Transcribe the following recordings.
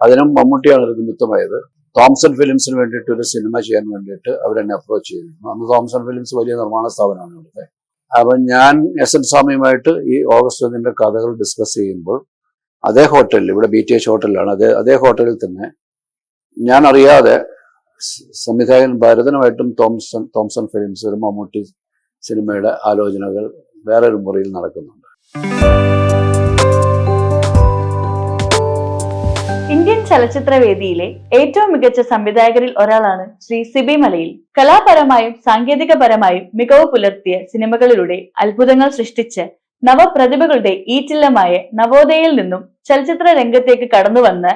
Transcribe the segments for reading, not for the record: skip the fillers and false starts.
അതിനും മമ്മൂട്ടിയാണ് ഒരു നിമിത്തമായത്. തോംസൺ ഫിലിംസിന് വേണ്ടിയിട്ട് ഒരു സിനിമ ചെയ്യാൻ വേണ്ടിയിട്ട് അവരെന്നെ അപ്രോച്ച് ചെയ്തിരുന്നു. അന്ന് തോംസൺ ഫിലിംസ് വലിയ നിർമ്മാണ സ്ഥാപനമാണ് ഇവിടുത്തെ. അപ്പം ഞാൻ എസ് എൻ സ്വാമിയുമായിട്ട് ഈ ഓഗസ്റ്റ് 1 കഥകൾ ഡിസ്കസ് ചെയ്യുമ്പോൾ അതേ ഹോട്ടലിൽ, ഇവിടെ BTH ഹോട്ടലിലാണ്, അതേ ഹോട്ടലിൽ തന്നെ ഞാൻ അറിയാതെ സംവിധായകൻ ഭരതനുമായിട്ടും തോംസൺ ഫിലിംസ് ഒരു മമ്മൂട്ടി സിനിമയുടെ ആലോചനകൾ വേറൊരു മുറിയിൽ നടക്കുന്നുണ്ട്. ഇന്ത്യൻ ചലച്ചിത്രവേദിയിലെ ഏറ്റവും മികച്ച സംവിധായകരിൽ ഒരാളാണ് ശ്രീ സിബി മലയിൽ. കലാപരമായും സാങ്കേതികപരമായും മികവ് പുലർത്തിയ സിനിമകളിലൂടെ അത്ഭുതങ്ങൾ സൃഷ്ടിച്ച് നവപ്രതിഭകളുടെ ഈറ്റില്ലമായ നവോദയയിൽ നിന്നും ചലച്ചിത്ര രംഗത്തേക്ക് കടന്നുവന്ന്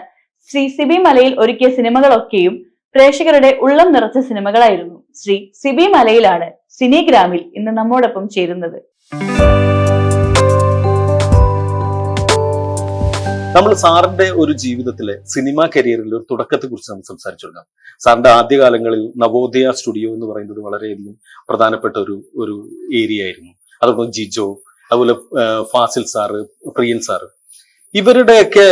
ശ്രീ സിബി മലയിൽ ഒരുക്കിയ സിനിമകളൊക്കെയും പ്രേക്ഷകരുടെ ഉള്ളം നിറച്ച സിനിമകളായിരുന്നു. ശ്രീ സിബി മലയിലാണ് സിനിഗ്രാമിൽ ഇന്ന് നമ്മോടൊപ്പം ചേരുന്നത്. നമ്മൾ സാറിന്റെ ഒരു ജീവിതത്തിലെ സിനിമാ കരിയറിൽ ഒരു തുടക്കത്തെ കുറിച്ച് നമുക്ക് സംസാരിച്ചു കൊടുക്കാം. സാറിന്റെ ആദ്യകാലങ്ങളിൽ നവോദയ സ്റ്റുഡിയോ എന്ന് പറയുന്നത് വളരെയധികം പ്രധാനപ്പെട്ട ഒരു ഏരിയ ആയിരുന്നു. അതുപോലെ ജിജോ, അതുപോലെ ഫാസിൽ സാറ്, പ്രിയൻ സാറ്, ഇവരുടെയൊക്കെ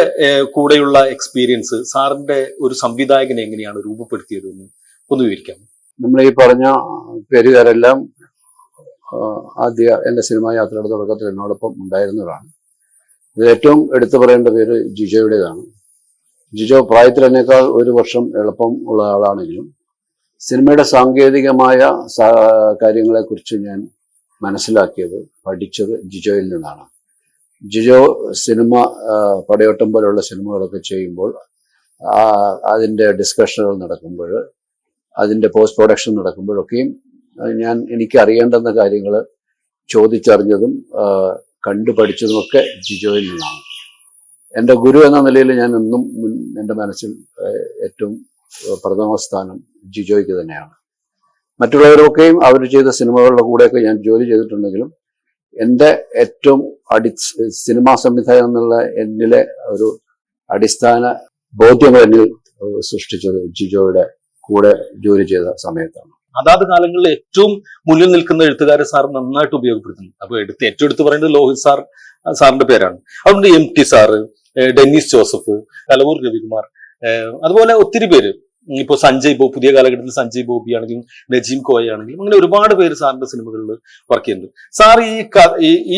കൂടെയുള്ള എക്സ്പീരിയൻസ് സാറിന്റെ ഒരു സംവിധായകനെ എങ്ങനെയാണ് രൂപപ്പെടുത്തിയത് എന്ന് ഒന്ന് വിവരിക്കാം. നമ്മൾ ഈ പറഞ്ഞ പേരുകാരെല്ലാം ആദ്യ എൻ്റെ സിനിമാ യാത്രയുടെ തുടക്കത്തിൽ എന്നോടൊപ്പം ഉണ്ടായിരുന്നവരാണ്. ഇതിൽ ഏറ്റവും എടുത്തു പറയേണ്ട പേര് ജിജോയുടേതാണ്. ജിജോ പ്രായത്തിൽ എന്നേക്കാൾ 1 വർഷം എളുപ്പം ഉള്ള ആളാണെങ്കിലും സിനിമയുടെ സാങ്കേതികമായ കാര്യങ്ങളെക്കുറിച്ച് ഞാൻ മനസ്സിലാക്കിയത്, പഠിച്ചത് ജിജോയിൽ നിന്നാണ്. ജിജോ സിനിമ പടയോട്ടം പോലെയുള്ള സിനിമകളൊക്കെ ചെയ്യുമ്പോൾ അതിൻ്റെ ഡിസ്കഷനുകൾ നടക്കുമ്പോൾ, അതിൻ്റെ പോസ്റ്റ് പ്രൊഡക്ഷൻ നടക്കുമ്പോഴൊക്കെയും എനിക്ക് അറിയേണ്ടുന്ന കാര്യങ്ങൾ ചോദിച്ചറിഞ്ഞതും കണ്ടുപഠിച്ചതുമൊക്കെ ജിജോയിൽ നിന്നാണ്. എൻ്റെ ഗുരു എന്ന നിലയിൽ ഞാൻ എന്നും എൻ്റെ മനസ്സിൽ ഏറ്റവും പ്രഥമ സ്ഥാനം ജിജോയ്ക്ക് തന്നെയാണ്. മറ്റുള്ളവരൊക്കെയും അവർ ചെയ്ത സിനിമകളുടെ കൂടെയൊക്കെ ഞാൻ ജോലി ചെയ്തിട്ടുണ്ടെങ്കിലും എൻ്റെ ഏറ്റവും സിനിമാ സംവിധായകൻ എന്നുള്ള എന്നിലെ ഒരു അടിസ്ഥാന ബോധ്യങ്ങൾ എന്നിൽ സൃഷ്ടിച്ചത് ജിജോയുടെ കൂടെ ജോലി ചെയ്ത സമയത്താണ്. അതാത് കാലങ്ങളിൽ ഏറ്റവും മുന്നിൽ നിൽക്കുന്ന എഴുത്തുകാരെ സാർ നന്നായിട്ട് ഉപയോഗപ്പെടുത്തുന്നു. അപ്പൊ ഏറ്റവും എടുത്ത് പറയുന്നത് ലോഹിത് സാറിന്റെ പേരാണ്. അതുകൊണ്ട് MT സാറ്, ഡെന്നിസ് ജോസഫ്, കലവൂർ രവികുമാർ, അതുപോലെ ഒത്തിരി പേര്, ഇപ്പൊ പുതിയ കാലഘട്ടത്തിൽ സഞ്ജയ് ബോബി ആണെങ്കിലും നജീം കോയ ആണെങ്കിലും അങ്ങനെ ഒരുപാട് പേര് സാറിന്റെ സിനിമകളിൽ വർക്ക് ചെയ്യുന്നുണ്ട്. സാർ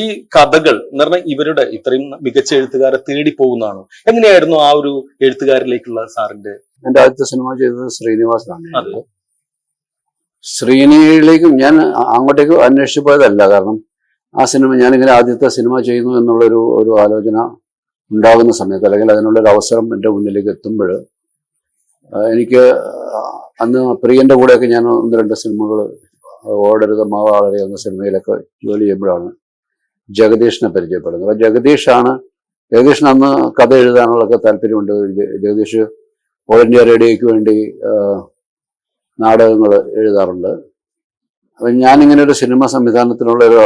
ഈ കഥകൾ എന്ന് പറഞ്ഞാൽ ഇവരുടെ ഇത്രയും മികച്ച എഴുത്തുകാരെ തേടി പോകുന്നതാണോ? എങ്ങനെയായിരുന്നു ആ ഒരു എഴുത്തുകാരിലേക്കുള്ള സാറിന്റെ? എൻ്റെ ആദ്യത്തെ സിനിമ ചെയ്തത് ശ്രീനിവാസനാണ്. ശ്രീനിയിലേക്കും ഞാൻ അങ്ങോട്ടേക്ക് അന്വേഷിച്ചു പോയതല്ല. കാരണം ആ സിനിമ ഞാനിങ്ങനെ ആദ്യത്തെ സിനിമ ചെയ്യുന്നു എന്നുള്ളൊരു ആലോചന ഉണ്ടാകുന്ന സമയത്ത്, അല്ലെങ്കിൽ അതിനുള്ളൊരു അവസരം എൻ്റെ മുന്നിലേക്ക് എത്തുമ്പോൾ, എനിക്ക് അന്ന് പ്രിയന്റെ കൂടെയൊക്കെ ഞാൻ 1-2 സിനിമകൾ, ഓടരുത് മാവാളരെ എന്ന സിനിമയിലൊക്കെ ജോലി ചെയ്യുമ്പോഴാണ് ജഗദീഷിനെ പരിചയപ്പെടുന്നത്. അപ്പോൾ ജഗദീഷിന് അന്ന് കഥ എഴുതാനുള്ളൊക്കെ താല്പര്യമുണ്ട്. ജഗദീഷ് ഓൾ ഇന്ത്യ റേഡിയോയ്ക്ക് വേണ്ടി നാടകങ്ങൾ എഴുതാറുണ്ട്. അപ്പം ഞാനിങ്ങനെ ഒരു സിനിമ സംവിധാനത്തിനുള്ളൊരു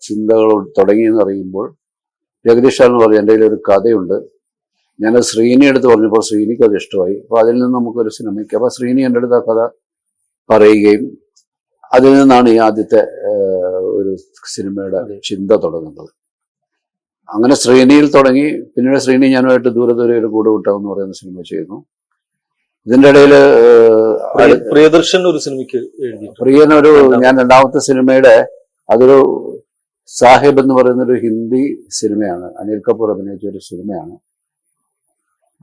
ചിന്തകൾ തുടങ്ങിയെന്ന് അറിയുമ്പോൾ ജഗദീഷാണെന്ന് പറഞ്ഞു, എൻ്റെ കയ്യിലൊരു കഥയുണ്ട്. ഞാനത് ശ്രീനി എടുത്ത് പറഞ്ഞപ്പോൾ ശ്രീനിക്ക് അത് ഇഷ്ടമായി. അപ്പോൾ അതിൽ നിന്ന് നമുക്കൊരു സിനിമയ്ക്ക്, അപ്പോൾ ശ്രീനി എൻ്റെ അടുത്ത് ആ കഥ പറയുകയും അതിൽ നിന്നാണ് ഈ ആദ്യത്തെ ഒരു സിനിമയുടെ ചിന്ത തുടങ്ങുന്നത്. അങ്ങനെ ശ്രീനിയിൽ തുടങ്ങി. പിന്നീട് ശ്രീനി ഞാനുമായിട്ട് ദൂരെ ഒരു കൂടുകൂട്ടം എന്ന് പറയുന്ന സിനിമ ചെയ്യുന്നു. ഇതിന്റെ ഇടയിൽ പ്രിയദർശൻ ഒരു സിനിമയ്ക്ക് പ്രിയനൊരു ഞാൻ 2ാമത്തെ സിനിമയുടെ അതൊരു സാഹിബ് എന്ന് പറയുന്നൊരു ഹിന്ദി സിനിമയാണ്. അനിൽ കപൂർ അഭിനയിച്ച ഒരു സിനിമയാണ്.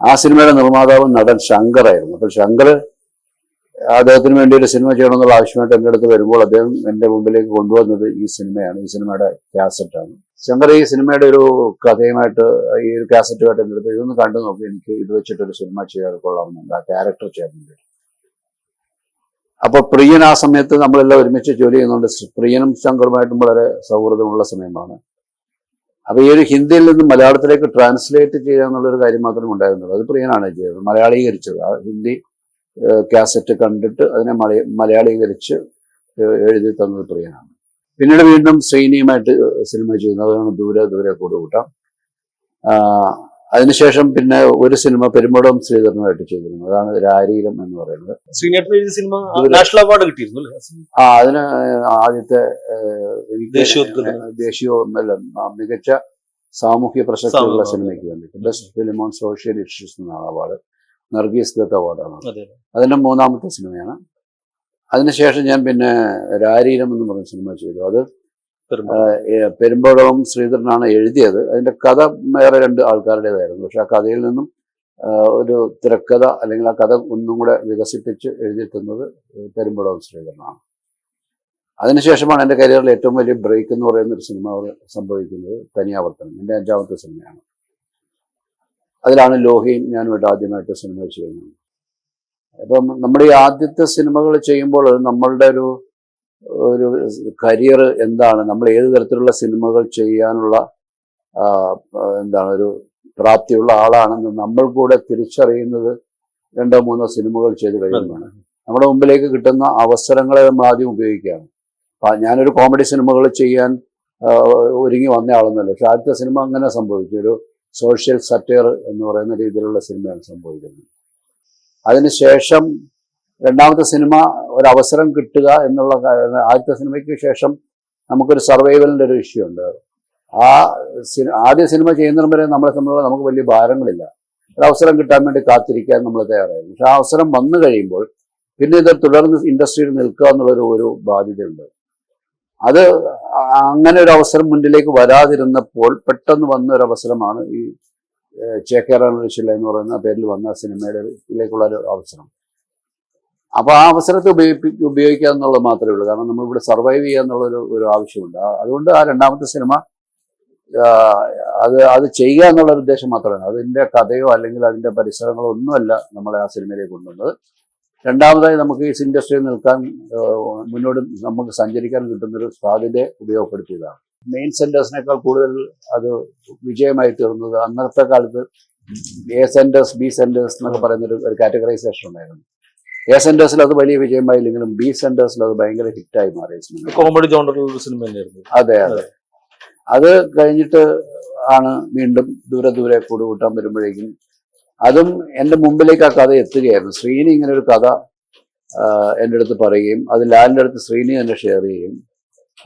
ആ സിനിമയുടെ നിർമ്മാതാവ് നടൻ ശങ്കറായിരുന്നു. അപ്പോൾ ശങ്കർ അദ്ദേഹത്തിന് വേണ്ടി ഒരു സിനിമ ചെയ്യണമെന്നുള്ള ആവശ്യമായിട്ട് എൻ്റെ അടുത്ത് വരുമ്പോൾ അദ്ദേഹം എൻ്റെ മുമ്പിലേക്ക് കൊണ്ടുവന്നത് ഈ സിനിമയാണ്. ഈ സിനിമയുടെ കാസറ്റാണ്. ശങ്കർ ഈ സിനിമയുടെ ഒരു കഥയുമായിട്ട്, ഈ ഒരു കാസറ്റുമായിട്ട് എൻ്റെ അടുത്ത് ഇതൊന്ന് കണ്ടു നോക്കി, എനിക്ക് ഇത് വെച്ചിട്ടൊരു സിനിമ ചെയ്യാൻ കൊള്ളാമെന്നുണ്ട്, ആ ക്യാരക്ടർ ചെയ്യാനുണ്ട്. അപ്പോൾ പ്രിയൻ ആ സമയത്ത് നമ്മളെല്ലാം ഒരുമിച്ച് ജോലി ചെയ്യുന്നുണ്ട്. പ്രിയനും ശങ്കറുമായിട്ടും വളരെ സൗഹൃദമുള്ള സമയമാണ്. അപ്പോൾ ഈ ഒരു ഹിന്ദിയിൽ നിന്ന് മലയാളത്തിലേക്ക് ട്രാൻസ്ലേറ്റ് ചെയ്യുക എന്നുള്ളൊരു കാര്യം മാത്രമേ ഉണ്ടായിരുന്നുള്ളൂ. അത് പ്രിയനാണ് ചെയ്തത്, മലയാളീകരിച്ചത്. ആ ഹിന്ദി കാസറ്റ് കണ്ടിട്ട് അതിനെ മലയാളീകരിച്ച് എഴുതി തന്നത് പ്രിയനാണ്. പിന്നീട് വീണ്ടും ശ്രീനിയുമായിട്ട് സിനിമ ചെയ്യുന്നത്, അതാണ് ദൂരെ കൂടുകൂട്ടാം. അതിനുശേഷം പിന്നെ ഒരു സിനിമ പെരുമ്പടം ശ്രീധരനുമായിട്ട് ചെയ്തിരുന്നു, അതാണ് രാരീരം എന്ന് പറയുന്നത്. സിനിമ നാഷണൽ അവാർഡ് കിട്ടിയിരുന്നു. അതിന് ആദ്യത്തെ ദേശീയ മികച്ച സാമൂഹ്യ പ്രസക്തിയുള്ള സിനിമയ്ക്ക് വേണ്ടിയിട്ട് best film on social issues എന്നാണ് അവാർഡ്. നർഗീസ് ദത്ത് അവാർഡാണ്. അതിൻ്റെ 3ാമത്തെ സിനിമയാണ്. അതിനുശേഷം ഞാൻ പിന്നെ രാരീരം എന്ന് പറഞ്ഞ സിനിമ ചെയ്തു. അത് പെരുമ്പടവും ശ്രീധരനാണ് എഴുതിയത്. അതിൻ്റെ കഥ വേറെ 2 ആൾക്കാരുടേതായിരുന്നു. പക്ഷെ ആ കഥയിൽ നിന്നും ഒരു തിരക്കഥ അല്ലെങ്കിൽ ആ കഥ ഒന്നും കൂടെ വികസിപ്പിച്ച് എഴുതിയിട്ടുന്നത് പെരുമ്പടവും ശ്രീധരനാണ്. അതിനുശേഷമാണ് എൻ്റെ കരിയറിൽ ഏറ്റവും വലിയ ബ്രേക്ക് എന്ന് പറയുന്ന ഒരു സിനിമ സംഭവിക്കുന്നത്. തനിയാവർത്തനം എൻ്റെ 5ാമത്തെ സിനിമയാണ്. അതിലാണ് ലോഹിയും ഞാനുമായിട്ട് ആദ്യമായിട്ട് സിനിമ ചെയ്യുന്നത്. അപ്പം നമ്മുടെ ഈ ആദ്യത്തെ സിനിമകൾ ചെയ്യുമ്പോൾ നമ്മളുടെ ഒരു കരിയർ എന്താണ്, നമ്മൾ ഏത് തരത്തിലുള്ള സിനിമകൾ ചെയ്യാനുള്ള എന്താണ് ഒരു പ്രാപ്തിയുള്ള ആളാണെന്ന് നമ്മൾ കൂടെ തിരിച്ചറിയുന്നത് 2-3 സിനിമകൾ ചെയ്ത് കഴിയുമ്പോഴാണ്. നമ്മുടെ മുമ്പിലേക്ക് കിട്ടുന്ന അവസരങ്ങളെ നമ്മൾ ആദ്യം ഉപയോഗിക്കുകയാണ്. ഞാനൊരു കോമഡി സിനിമകൾ ചെയ്യാൻ ഒരുങ്ങി വന്ന ആളൊന്നുമല്ല. പക്ഷെ ആദ്യത്തെ സിനിമ അങ്ങനെ സംഭവിച്ചു. ഒരു സോഷ്യൽ സറ്റയർ എന്ന് പറയുന്ന രീതിയിലുള്ള സിനിമയാണ് സംഭവിക്കുന്നത്. അതിനുശേഷം 2ാമത്തെ സിനിമ ഒരവസരം കിട്ടുക എന്നുള്ള ആദ്യത്തെ സിനിമയ്ക്ക് ശേഷം നമുക്കൊരു സർവൈവലിൻ്റെ ഒരു ഇഷ്യൂ ഉണ്ട്. ആദ്യ സിനിമ ചെയ്യുന്നതിന് വരെ നമ്മളെ സംബന്ധിച്ച് നമുക്ക് വലിയ ഭാരങ്ങളില്ല. ഒരവസരം കിട്ടാൻ വേണ്ടി കാത്തിരിക്കാൻ നമ്മൾ തയ്യാറായിരുന്നു. പക്ഷെ ആ അവസരം വന്നു കഴിയുമ്പോൾ പിന്നെ ഇത് തുടർന്ന് ഇൻഡസ്ട്രിയിൽ നിൽക്കുക എന്നുള്ളൊരു ബാധ്യതയുണ്ട്. അത് അങ്ങനെ ഒരു അവസരം മുന്നിലേക്ക് വരാതിരുന്നപ്പോൾ പെട്ടെന്ന് വന്ന ഒരു അവസരമാണ് ഈ ചേക്കേറാനുശില്ല എന്ന് പറയുന്ന പേരിൽ വന്ന സിനിമയിലേക്കുള്ള ഒരു അവസരം. അപ്പോൾ ആ അവസരത്തെ ഉപയോഗിക്കുക എന്നുള്ളത് മാത്രമേ ഉള്ളൂ. കാരണം നമ്മളിവിടെ സർവൈവ് ചെയ്യുക എന്നുള്ളൊരു ആവശ്യമുണ്ട്. അതുകൊണ്ട് ആ 2ാമത്തെ സിനിമ അത് ചെയ്യുക എന്നുള്ള ഒരു ഉദ്ദേശം മാത്രമാണ്. അതിൻ്റെ കഥയോ അല്ലെങ്കിൽ അതിൻ്റെ പരിസരങ്ങളോ ഒന്നുമല്ല നമ്മളെ ആ സിനിമയിലേക്ക് കൊണ്ടുവന്നത്. 2ാമതായി നമുക്ക് ഈ ഇൻഡസ്ട്രിയിൽ നിൽക്കാൻ മുന്നോട്ട് നമുക്ക് സഞ്ചരിക്കാൻ കിട്ടുന്നൊരു സാധ്യതയെ ഉപയോഗപ്പെടുത്തിയതാണ്. മെയിൻ സെന്റേഴ്സിനേക്കാൾ കൂടുതൽ അത് വിജയമായി തീർന്നത് അന്നത്തെ കാലത്ത് എ സെന്റേഴ്സ് ബി സെന്റേഴ്സ് എന്നൊക്കെ പറയുന്നൊരു കാറ്റഗറൈസേഷൻ ഉണ്ടായിരുന്നു. എ സെന്റേഴ്സിൽ അത് വലിയ വിജയമായില്ലെങ്കിലും ബി സെന്റേഴ്സിൽ അത് ഭയങ്കര ഹിറ്റായി മാറിയ സിനിമ. കോമഡി ജോണറിലുള്ള സിനിമ തന്നെയായിരുന്നു. അതെ. അത് കഴിഞ്ഞിട്ട് ആണ് വീണ്ടും ദൂരെ കൂടുകൂട്ടാൻ വരുമ്പോഴേക്കും അതും എൻ്റെ മുമ്പിലേക്ക് ആ കഥ എത്തുകയായിരുന്നു. ശ്രീനി ഇങ്ങനെ ഒരു കഥ എൻ്റെ അടുത്ത് പറയുകയും അത് ലാലിൻ്റെ അടുത്ത് ശ്രീനി തന്നെ ഷെയർ ചെയ്യുകയും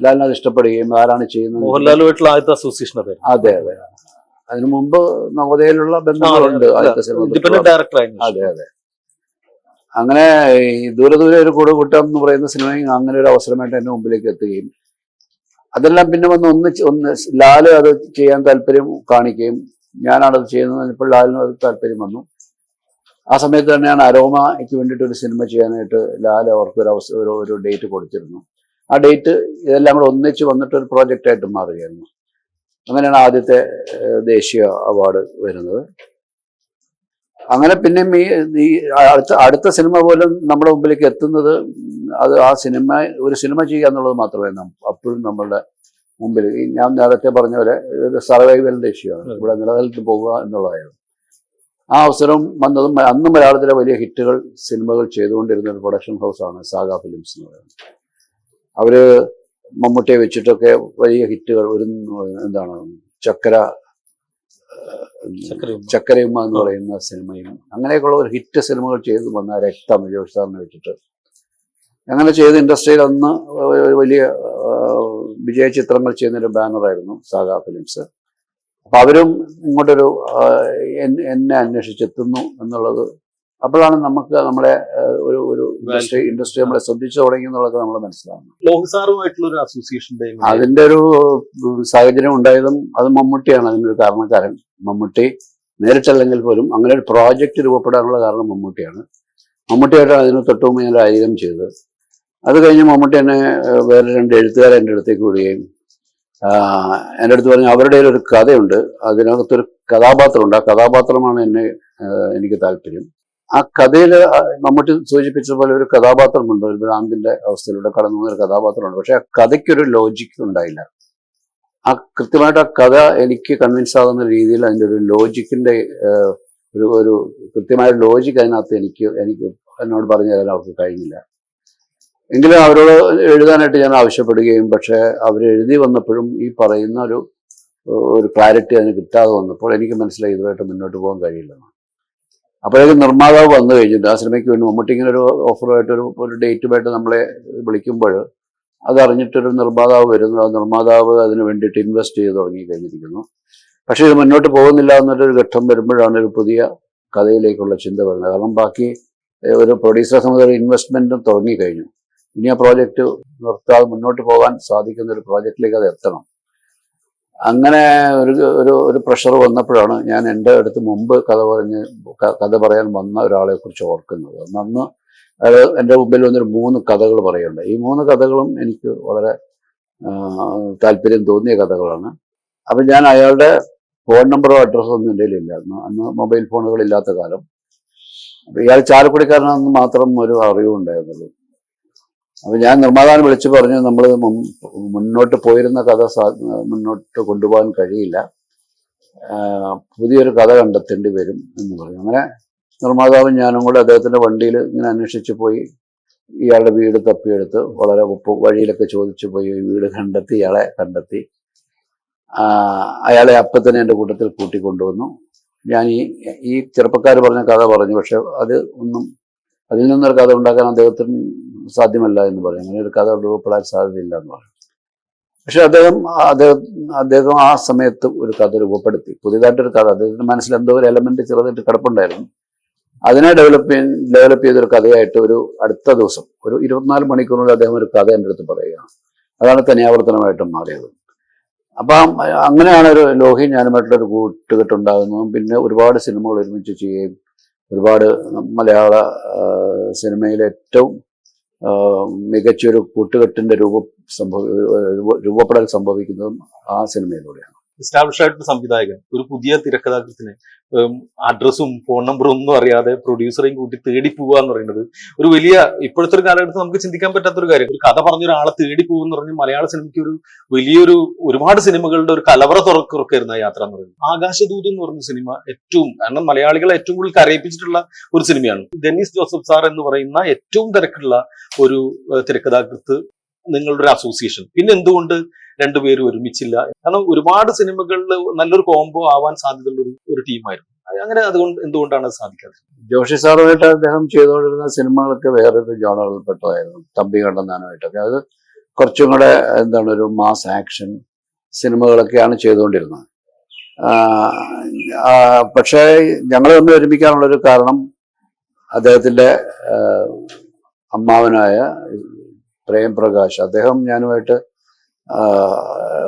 ലാലിന് അത് ഇഷ്ടപ്പെടുകയും ആരാണ് ചെയ്യുന്നത്. മോഹൻലാലുമായിട്ടുള്ള ആദ്യത്തെ അസോസിയേഷൻ. അതെ. അതിനു മുമ്പ് നവോദയയിലുള്ള ബന്ധങ്ങളുണ്ട്. അതെ. അങ്ങനെ ഈ ദൂരെ ഒരു കൂടുകൂട്ടം എന്ന് പറയുന്ന സിനിമയും അങ്ങനെ ഒരു അവസരമായിട്ട് എൻ്റെ മുമ്പിലേക്ക് എത്തുകയും അതെല്ലാം പിന്നെ ഒന്ന് ലാല് അത് ചെയ്യാൻ താല്പര്യം കാണിക്കുകയും ഞാനാണത് ചെയ്യുന്നത്. ഇപ്പോൾ ലാലിനും അത് താല്പര്യം വന്നു. ആ സമയത്ത് തന്നെയാണ് അരോമയ്ക്ക് വേണ്ടിയിട്ട് ഒരു സിനിമ ചെയ്യാനായിട്ട് ലാൽ അവർക്ക് ഒരു ഡേറ്റ് കൊടുത്തിരുന്നു. ആ ഡേറ്റ് ഇതെല്ലാം കൂടെ ഒന്നിച്ച് വന്നിട്ട് ഒരു പ്രോജക്റ്റായിട്ട് മാറുകയായിരുന്നു. അങ്ങനെയാണ് ആദ്യത്തെ ദേശീയ അവാർഡ് വരുന്നത്. അങ്ങനെ പിന്നെയും ഈ അടുത്ത സിനിമ പോലും നമ്മുടെ മുമ്പിലേക്ക് എത്തുന്നത് അത് ഒരു സിനിമ ചെയ്യുക എന്നുള്ളത് മാത്രമേ അപ്പോഴും നമ്മളുടെ മുമ്പിൽ ഞാൻ നേരത്തെ പറഞ്ഞ പോലെ ഒരു സർവൈവലിന്റെ ഇഷ്യൂ ആണ്. ഇവിടെ നിലനിൽത്ത് പോകുക എന്നുള്ളതായിരുന്നു. ആ അവസരം വന്നതും അന്ന് മലയാളത്തിലെ വലിയ ഹിറ്റുകൾ സിനിമകൾ ചെയ്തുകൊണ്ടിരുന്ന ഒരു പ്രൊഡക്ഷൻ ഹൗസാണ് സാഗ ഫിലിംസ് എന്ന് പറയുന്നത്. അവര് മമ്മൂട്ടിയെ വെച്ചിട്ടൊക്കെ വലിയ ഹിറ്റുകൾ ചക്കരയുമ്മ എന്ന് പറയുന്ന സിനിമയും അങ്ങനെയൊക്കെയുള്ള ഒരു ഹിറ്റ് സിനിമകൾ ചെയ്തു വന്ന രക്തം ജോഷ് സാറിനെ വെച്ചിട്ട് അങ്ങനെ ചെയ്ത ഇൻഡസ്ട്രിയിൽ അന്ന് വലിയ വിജയ ചിത്രങ്ങൾ ചെയ്യുന്നൊരു ബാനറായിരുന്നു സാഗ ഫിലിംസ്. അപ്പൊ അവരും ഇങ്ങോട്ടൊരു എന്നെ അന്വേഷിച്ചെത്തുന്നു എന്നുള്ളത് അപ്പോഴാണ് നമുക്ക് നമ്മളെ ഒരു ഇൻഡസ്ട്രി നമ്മളെ ശ്രദ്ധിച്ചു തുടങ്ങി എന്നുള്ളത് നമ്മൾ മനസ്സിലാവുന്നത്. അതിന്റെ ഒരു സാഹചര്യം ഉണ്ടായതും അത് മമ്മൂട്ടിയാണ് അതിനൊരു കാരണക്കാരൻ. മമ്മൂട്ടി നേരിട്ടല്ലെങ്കിൽ പോലും അങ്ങനെ ഒരു പ്രോജക്റ്റ് രൂപപ്പെടാനുള്ള കാരണം മമ്മൂട്ടിയാണ്. മമ്മൂട്ടിയായിട്ടാണ് അതിന് തൊട്ടുമുമ്പ് ഞാൻ ആയുധം ചെയ്തത്. അത് കഴിഞ്ഞ് മമ്മൂട്ടി എന്നെ വേറെ 2 എഴുത്തുകാരെ എൻ്റെ അടുത്തേക്ക് വിടുകയും എൻ്റെ അടുത്ത് പറഞ്ഞു അവരുടെ ഒരു കഥയുണ്ട്, അതിനകത്തൊരു കഥാപാത്രമുണ്ട്, ആ കഥാപാത്രമാണ് എനിക്ക് താല്പര്യം. ആ കഥയിൽ മമ്മൂട്ടി സൂചിപ്പിച്ച പോലെ ഒരു കഥാപാത്രമുണ്ട്, ഒരു ഭ്രാന്തിന്റെ അവസ്ഥയിലൂടെ കടന്നു പോകുന്ന ഒരു കഥാപാത്രമുണ്ട്. പക്ഷെ ആ കഥയ്ക്കൊരു ലോജിക്ക് ഉണ്ടായില്ല. ആ കൃത്യമായിട്ട് ആ കഥ എനിക്ക് കൺവിൻസ് ആകുന്ന രീതിയിൽ അതിൻ്റെ ഒരു ലോജിക്കിന്റെ ഒരു കൃത്യമായ ലോജിക്ക് അതിനകത്ത് എനിക്ക് എന്നോട് പറഞ്ഞു തരാൻ അവർക്ക് കഴിഞ്ഞില്ല. എങ്കിലും അവരോട് എഴുതാനായിട്ട് ഞാൻ ആവശ്യപ്പെടുകയും പക്ഷെ അവരെഴുതി വന്നപ്പോഴും ഈ പറയുന്ന ഒരു ക്ലാരിറ്റി അതിന് കിട്ടാതെ വന്നപ്പോൾ എനിക്ക് മനസ്സിലായി ഇതുമായിട്ട് മുന്നോട്ട് പോകാൻ കഴിയില്ലെന്ന്. അപ്പോഴേക്കും നിർമ്മാതാവ് വന്നു കഴിഞ്ഞിട്ട് ആ സിനിമയ്ക്ക് വേണ്ടി മമ്മൂട്ടി ഇങ്ങനെ ഒരു ഓഫറുമായിട്ട് ഒരു ഡേറ്റുമായിട്ട് നമ്മളെ വിളിക്കുമ്പോൾ അതറിഞ്ഞിട്ടൊരു നിർമ്മാതാവ് വരുന്നു. ആ നിർമ്മാതാവ് അതിന് വേണ്ടിയിട്ട് ഇൻവെസ്റ്റ് ചെയ്ത് തുടങ്ങി കഴിഞ്ഞിരിക്കുന്നു. പക്ഷെ ഇത് മുന്നോട്ട് പോകുന്നില്ല എന്നൊരു ഘട്ടം വരുമ്പോഴാണ് ഒരു പുതിയ കഥയിലേക്കുള്ള ചിന്ത വരുന്നത്. കാരണം ബാക്കി ഒരു പ്രൊഡ്യൂസറെ സംബന്ധിച്ച ഒരു ഇൻവെസ്റ്റ്മെന്റും തുടങ്ങിക്കഴിഞ്ഞു. ഇനി ആ പ്രോജക്റ്റ് നിർത്താതെ മുന്നോട്ട് പോകാൻ സാധിക്കുന്ന ഒരു പ്രോജക്റ്റിലേക്ക് അത് എത്തണം. അങ്ങനെ ഒരു പ്രഷർ വന്നപ്പോഴാണ് ഞാൻ എൻ്റെ അടുത്ത് മുമ്പ് കഥ പറയാൻ വന്ന ഒരാളെ കുറിച്ച് ഓർക്കുന്നത്. അന്ന് അയാൾ എൻ്റെ മുമ്പിൽ വന്നൊരു 3 കഥകൾ പറയുന്നുണ്ട്. ഈ 3 കഥകളും എനിക്ക് വളരെ താല്പര്യം തോന്നിയ കഥകളാണ്. അപ്പൊ ഞാൻ അയാളുടെ ഫോൺ നമ്പറോ അഡ്രസ്സോ ഒന്നും എൻ്റെ കയ്യിലില്ല. അന്ന് മൊബൈൽ ഫോണുകൾ ഇല്ലാത്ത കാലം. അപ്പൊ ഇയാൾ ചാലക്കുടിക്കാരനാണെന്ന് മാത്രം ഒരു അറിവുണ്ടായിരുന്നുള്ളൂ. അപ്പൊ ഞാൻ നിർമ്മാതാവിനെ വിളിച്ചു പറഞ്ഞു, നമ്മൾ മുന്നോട്ട് പോയിരുന്ന കഥ മുന്നോട്ട് കൊണ്ടുപോകാൻ കഴിയില്ല, പുതിയൊരു കഥ കണ്ടെത്തേണ്ടി വരും എന്ന് പറഞ്ഞു. അങ്ങനെ നിർമ്മാതാവും ഞാനും കൂടെ അദ്ദേഹത്തിന്റെ വണ്ടിയിൽ ഇങ്ങനെ അന്വേഷിച്ചു പോയി. ഇയാളുടെ വീട് തപ്പിയെടുത്ത് വളരെ വഴിയിലൊക്കെ ചോദിച്ചു പോയി വീട് കണ്ടെത്തി, ഇയാളെ കണ്ടെത്തി. അയാളെ അപ്പം തന്നെ എൻ്റെ കൂട്ടത്തിൽ കൂട്ടിക്കൊണ്ടുവന്നു. ഞാൻ ഈ ചെറുപ്പക്കാർ പറഞ്ഞ കഥ പറഞ്ഞു. പക്ഷെ അതിൽ നിന്നൊരു കഥ ഉണ്ടാക്കാൻ അദ്ദേഹത്തിന് സാധ്യമല്ല എന്ന് പറയും. അങ്ങനെ ഒരു കഥ രൂപപ്പെടാൻ സാധ്യതയില്ല എന്ന് പറയും. പക്ഷെ അദ്ദേഹം ആ സമയത്ത് ഒരു കഥ രൂപപ്പെടുത്തി, പുതിയതായിട്ടൊരു കഥ. അദ്ദേഹത്തിന്റെ മനസ്സിൽ എന്തോ ഒരു എലമെന്റ് ചെറുതായിട്ട് കിടപ്പുണ്ടായിരുന്നു. അതിനെ ഡെവലപ്പ് ചെയ്തൊരു കഥയായിട്ട് അടുത്ത ദിവസം ഒരു 24 മണിക്കൂറിനുള്ളിൽ അദ്ദേഹം ഒരു കഥ എൻ്റെ അടുത്ത് പറയുകയാണ്. അതാണ് തനിയാവർത്തനമായിട്ടും മാറിയത്. അപ്പം അങ്ങനെയാണ് ഒരു ലോഹി ഞാനുമായിട്ടുള്ളൊരു കൂട്ടുകെട്ടുണ്ടാകുന്നതും പിന്നെ ഒരുപാട് സിനിമകൾ ഒരുമിച്ച് ചെയ്യുകയും ഒരുപാട് മലയാള സിനിമയിലെ ഏറ്റവും മികച്ചൊരു കൂട്ടുകെട്ടിന്റെ രൂപപ്പെടൽ സംഭവിക്കുന്നതും ആ സിനിമയിലൂടെയാണ്. എസ്റ്റാബ്ലിഷ് ആയിട്ടുള്ള സംവിധായകൻ ഒരു പുതിയ തിരക്കഥാകൃത്തിന് അഡ്രസ്സും ഫോൺ നമ്പറും ഒന്നും അറിയാതെ പ്രൊഡ്യൂസറെയും കൂട്ടി തേടി പോവുക എന്ന് പറയുന്നത് ഒരു വലിയ, ഇപ്പോഴത്തെ ഒരു കാലഘട്ടത്തിൽ നമുക്ക് ചിന്തിക്കാൻ പറ്റാത്തൊരു കാര്യം. ഒരു കഥ പറഞ്ഞ ഒരാളെ തേടി പോകുമെന്ന് പറഞ്ഞ് മലയാള സിനിമയ്ക്ക് ഒരുപാട് സിനിമകളുടെ ഒരു കലവറ തുറക്കായിരുന്നു ആ യാത്ര എന്ന് പറയുന്നത്. ആകാശദൂത് എന്ന് പറഞ്ഞ സിനിമ കാരണം മലയാളികളെ ഏറ്റവും കൂടുതൽ കരയിപ്പിച്ചിട്ടുള്ള ഒരു സിനിമയാണ്. ഡെന്നിസ് ജോസഫ് സാർ എന്ന് പറയുന്ന ഏറ്റവും തിരക്കുള്ള ഒരു തിരക്കഥാകൃത്ത്, നിങ്ങളുടെ ഒരു അസോസിയേഷൻ, പിന്നെ എന്തുകൊണ്ട് രണ്ടുപേരും ഒരുമിച്ചില്ല? കാരണം ഒരുപാട് സിനിമകളിൽ നല്ലൊരു കോംബോ ആവാൻ സാധ്യതയുള്ള ഒരു ടീമായിരുന്നു. അങ്ങനെ എന്തുകൊണ്ടാണ് അത് സാധിക്കാത്തത്? ജോഷി സാറുമായിട്ട് അദ്ദേഹം ചെയ്തുകൊണ്ടിരുന്ന സിനിമകളൊക്കെ വേറൊരു ജോണറിൽപ്പെട്ടതായിരുന്നു. തമ്പി കണ്ണന്താനുമായിട്ടൊക്കെ അത് കുറച്ചും കൂടെ ഒരു മാസ് ആക്ഷൻ സിനിമകളൊക്കെയാണ് ചെയ്തുകൊണ്ടിരുന്നത്. പക്ഷേ ഞങ്ങൾ തമ്മിൽ ഒരുമിക്കാനുള്ളൊരു കാരണം അദ്ദേഹത്തിന്റെ അമ്മാവനായ പ്രേംപ്രകാശ്, അദ്ദേഹം ഞാനുമായിട്ട്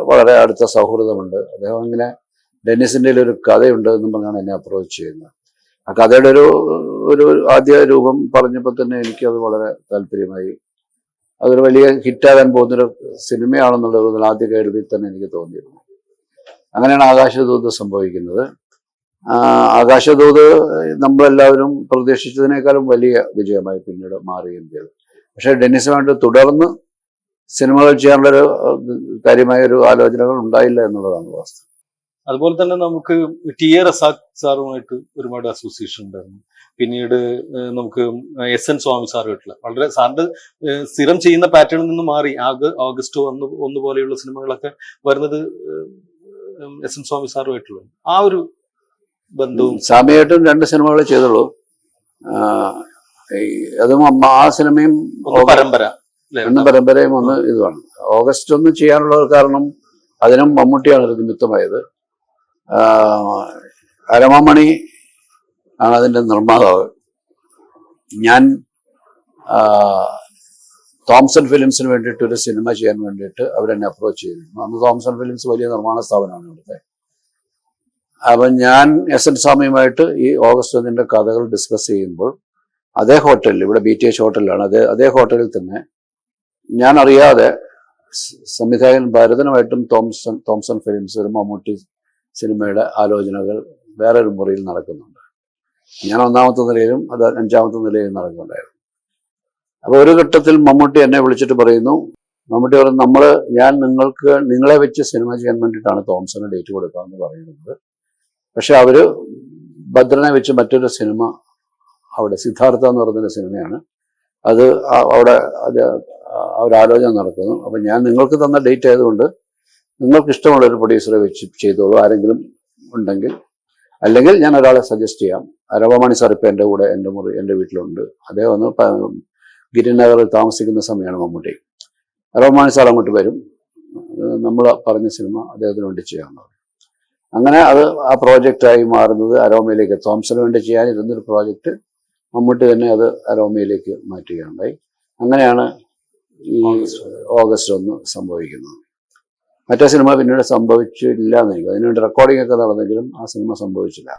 വളരെ അടുത്ത സൗഹൃദമുണ്ട്. അദ്ദേഹം ഇങ്ങനെ ഡെന്നിസിന്റെ ഒരു കഥയുണ്ട് എന്നും പറഞ്ഞാണ് എന്നെ അപ്രോച്ച് ചെയ്യുന്നത്. ആ കഥയുടെ ഒരു ആദ്യ രൂപം പറഞ്ഞപ്പോൾ തന്നെ എനിക്കത് വളരെ താല്പര്യമായി. അതൊരു വലിയ ഹിറ്റാകാൻ പോകുന്നൊരു സിനിമയാണെന്നുള്ള ആദ്യ കേൾവിയിൽ തന്നെ എനിക്ക് തോന്നിയിരുന്നു. അങ്ങനെയാണ് ആകാശദൂത് സംഭവിക്കുന്നത്. ആകാശദൂത് നമ്മളെല്ലാവരും പ്രതീക്ഷിച്ചതിനേക്കാളും വലിയ വിജയമായി പിന്നീട് മാറുകയും ചെയ്തു. പക്ഷെ ഡെന്നിസുമായിട്ട് തുടർന്ന് സിനിമകൾ ചെയ്യാനുള്ളൊരു കാര്യമായ ഒരു ആലോചനകൾ ഉണ്ടായില്ല എന്നുള്ളതാണ് വാസ്തവം. അതുപോലെ തന്നെ നമുക്ക് ടി എ റസാഖ് സാറുമായിട്ട് ഒരുപാട് അസോസിയേഷൻ ഉണ്ടായിരുന്നു. പിന്നീട് നമുക്ക് എസ് എൻ സ്വാമി സാറുമായിട്ടുള്ള വളരെ സാറിന്റെ സ്ഥിരം ചെയ്യുന്ന പാറ്റേണിൽ നിന്ന് മാറി ഓഗസ്റ്റ് ഒന്ന് പോലെയുള്ള സിനിമകളൊക്കെ വരുന്നത് എസ് എൻ സ്വാമി സാറുമായിട്ടുള്ള ആ ഒരു ബന്ധവും. സ്വാമിയായിട്ടും 2 സിനിമകൾ ചെയ്തുള്ളൂ. അതും ആ സിനിമയും പരമ്പരയും ഒന്ന് ഇതുമാണ്. ഓഗസ്റ്റ് ഒന്ന് ചെയ്യാനുള്ള കാരണം അതിനും മമ്മൂട്ടിയാണ് ഒരു നിമിത്തമായത്. അരമമണി ആണ് അതിന്റെ നിർമ്മാതാവ്. ഞാൻ തോംസൺ ഫിലിംസിന് വേണ്ടിയിട്ട് ഒരു സിനിമ ചെയ്യാൻ വേണ്ടിയിട്ട് അവരെന്നെ അപ്രോച്ച് ചെയ്തിരുന്നു. അന്ന് തോംസൺ ഫിലിംസ് വലിയ നിർമ്മാണ സ്ഥാപനമാണ് ഇവിടുത്തെ. അപ്പം ഞാൻ എസ് എൻ സ്വാമിയുമായിട്ട് ഈ ഓഗസ്റ്റ് ഒന്നിന്റെ കഥകൾ ഡിസ്കസ് ചെയ്യുമ്പോൾ അതേ ഹോട്ടലിൽ, ഇവിടെ BTH ഹോട്ടലിലാണ്, അതേ ഹോട്ടലിൽ തന്നെ ഞാൻ അറിയാതെ സംവിധായകൻ ഭരതനുമായിട്ടും തോംസൺ ഫിലിംസ് ഒരു മമ്മൂട്ടി സിനിമയുടെ ആലോചനകൾ വേറൊരു മുറിയിൽ നടക്കുന്നുണ്ട്. ഞാൻ 1ാമത്തെ നിലയിലും അത് 5ാമത്തെ നിലയിലും നടക്കുന്നുണ്ടായിരുന്നു. അപ്പൊ ഒരു ഘട്ടത്തിൽ മമ്മൂട്ടി എന്നെ വിളിച്ചിട്ട് പറയുന്നു, മമ്മൂട്ടി പറഞ്ഞു, ഞാൻ നിങ്ങളെ വെച്ച് സിനിമ ചെയ്യാൻ വേണ്ടിയിട്ടാണ് തോംസന് ഡേറ്റ് കൊടുക്കാമെന്ന് പറയുന്നത്. പക്ഷെ അവര് ഭദ്രനെ വെച്ച് മറ്റൊരു സിനിമ അവിടെ, സിദ്ധാർത്ഥ എന്ന് പറയുന്ന സിനിമയാണ് അത്, അവിടെ ഒരാലോചന നടക്കുന്നു. അപ്പൊ ഞാൻ നിങ്ങൾക്ക് തന്ന ഡേറ്റ് ആയതുകൊണ്ട് നിങ്ങൾക്ക് ഇഷ്ടമുള്ള ഒരു പ്രൊഡ്യൂസറെ വെച്ച് ചെയ്തോളൂ, ആരെങ്കിലും ഉണ്ടെങ്കിൽ. അല്ലെങ്കിൽ ഞാൻ ഒരാളെ സജസ്റ്റ് ചെയ്യാം. അരവമണി സാർ ഇപ്പം എൻ്റെ കൂടെ എൻ്റെ വീട്ടിലുണ്ട്. അദ്ദേഹം ഒന്ന് ഗിരിനഗറിൽ താമസിക്കുന്ന സമയമാണ് മമ്മൂട്ടി. അരവമണി സാർ അങ്ങോട്ട് വരും, നമ്മൾ പറഞ്ഞ സിനിമ അദ്ദേഹത്തിന് വേണ്ടി ചെയ്യാമെന്ന് പറയും. അങ്ങനെ അത് ആ പ്രോജക്റ്റായി മാറുന്നത് അരോമയിലേക്ക്, തോംസന് വേണ്ടി ചെയ്യാനിരുന്നൊരു പ്രോജക്റ്റ് മമ്മൂട്ടി തന്നെ അത് അരോമയിലേക്ക് മാറ്റുകയുണ്ടായി. അങ്ങനെയാണ് ഈ ഓഗസ്റ്റ് 1 സംഭവിക്കുന്നത്. മറ്റേ സിനിമ പിന്നീട് സംഭവിച്ചില്ല എന്ന് എനിക്ക്, അതിനുവേണ്ടി റെക്കോർഡിംഗ് ഒക്കെ നടന്നെങ്കിലും ആ സിനിമ സംഭവിച്ചില്ല.